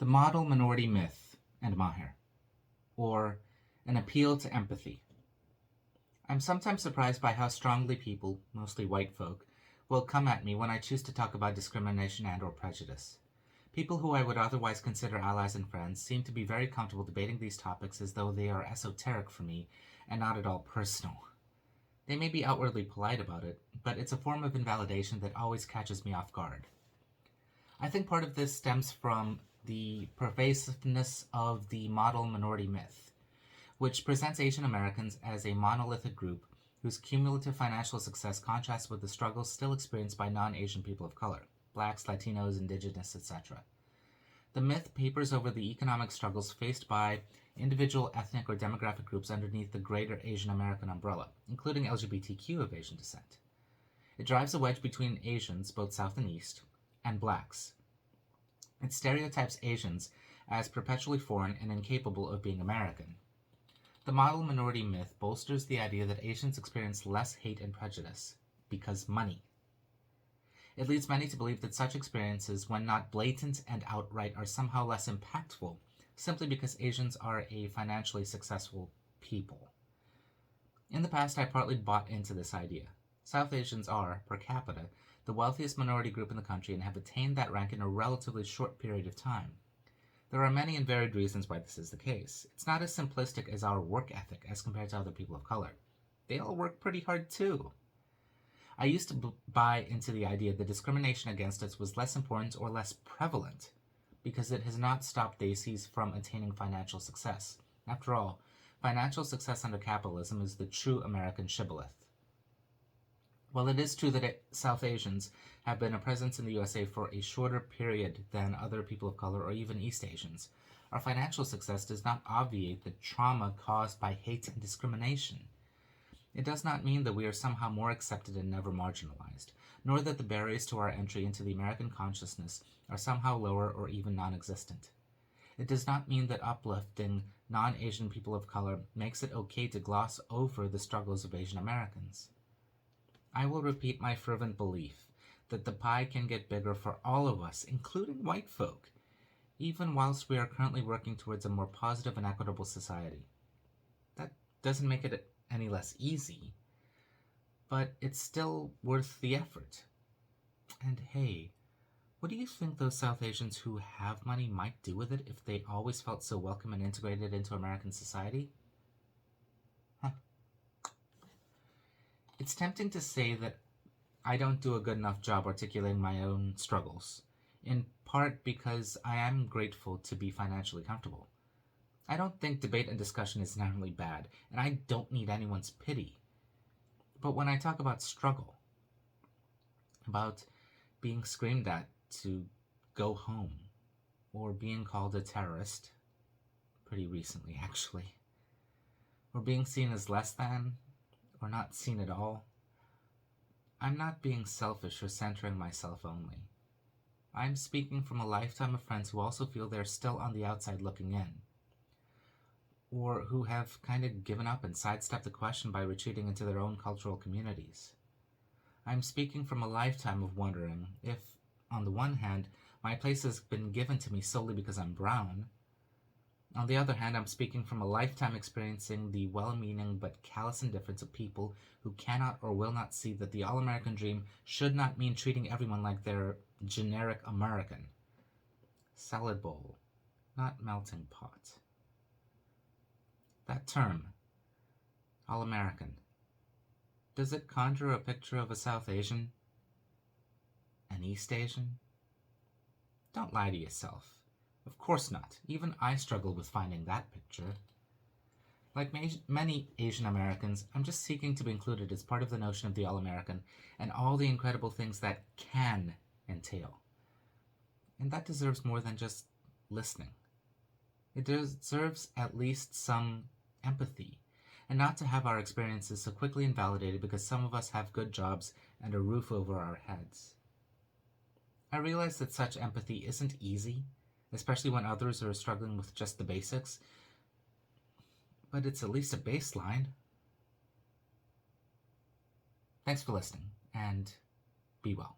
The model minority myth and Maher, or an appeal to empathy. I'm sometimes surprised by how strongly people, mostly white folk, will come at me when I choose to talk about discrimination and or prejudice. People who I would otherwise consider allies and friends seem to be very comfortable debating these topics as though they are esoteric for me and not at all personal. They may be outwardly polite about it, but it's a form of invalidation that always catches me off guard. I think part of this stems from the pervasiveness of the model minority myth, which presents Asian Americans as a monolithic group whose cumulative financial success contrasts with the struggles still experienced by non-Asian people of color, blacks, Latinos, indigenous, etc. The myth papers over the economic struggles faced by individual ethnic or demographic groups underneath the greater Asian American umbrella, including LGBTQ of Asian descent. It drives a wedge between Asians, both South and East, and blacks. It stereotypes Asians as perpetually foreign and incapable of being American. The model minority myth bolsters the idea that Asians experience less hate and prejudice because money. It leads many to believe that such experiences, when not blatant and outright, are somehow less impactful, simply because Asians are a financially successful people. In the past, I partly bought into this idea. South Asians are, per capita, the wealthiest minority group in the country and have attained that rank in a relatively short period of time. There are many and varied reasons why this is the case. It's not as simplistic as our work ethic as compared to other people of color. They all work pretty hard too. I used to buy into the idea that discrimination against us was less important or less prevalent because it has not stopped Desis from attaining financial success. After all, financial success under capitalism is the true American shibboleth. While it is true that South Asians have been a presence in the USA for a shorter period than other people of color or even East Asians, our financial success does not obviate the trauma caused by hate and discrimination. It does not mean that we are somehow more accepted and never marginalized, nor that the barriers to our entry into the American consciousness are somehow lower or even non-existent. It does not mean that uplifting non-Asian people of color makes it okay to gloss over the struggles of Asian Americans. I will repeat my fervent belief that the pie can get bigger for all of us, including white folk, even whilst we are currently working towards a more positive and equitable society. That doesn't make it any less easy, but it's still worth the effort. And hey, what do you think those South Asians who have money might do with it if they always felt so welcome and integrated into American society? It's tempting to say that I don't do a good enough job articulating my own struggles, in part because I am grateful to be financially comfortable. I don't think debate and discussion is inherently bad, and I don't need anyone's pity. But when I talk about struggle, about being screamed at to go home, or being called a terrorist, pretty recently actually, or being seen as less than, or not seen at all, I'm not being selfish or centering myself only. I'm speaking from a lifetime of friends who also feel they're still on the outside looking in, or who have kind of given up and sidestepped the question by retreating into their own cultural communities. I'm speaking from a lifetime of wondering if, on the one hand, my place has been given to me solely because I'm brown. On the other hand, I'm speaking from a lifetime experiencing the well-meaning but callous indifference of people who cannot or will not see that the all-American dream should not mean treating everyone like they're generic American. Salad bowl, not melting pot. That term, all-American, does it conjure a picture of a South Asian? An East Asian? Don't lie to yourself. Of course not. Even I struggle with finding that picture. Like many Asian Americans, I'm just seeking to be included as part of the notion of the All-American and all the incredible things that can entail. And that deserves more than just listening. It deserves at least some empathy, and not to have our experiences so quickly invalidated because some of us have good jobs and a roof over our heads. I realize that such empathy isn't easy, especially when others are struggling with just the basics, but it's at least a baseline. Thanks for listening, and be well.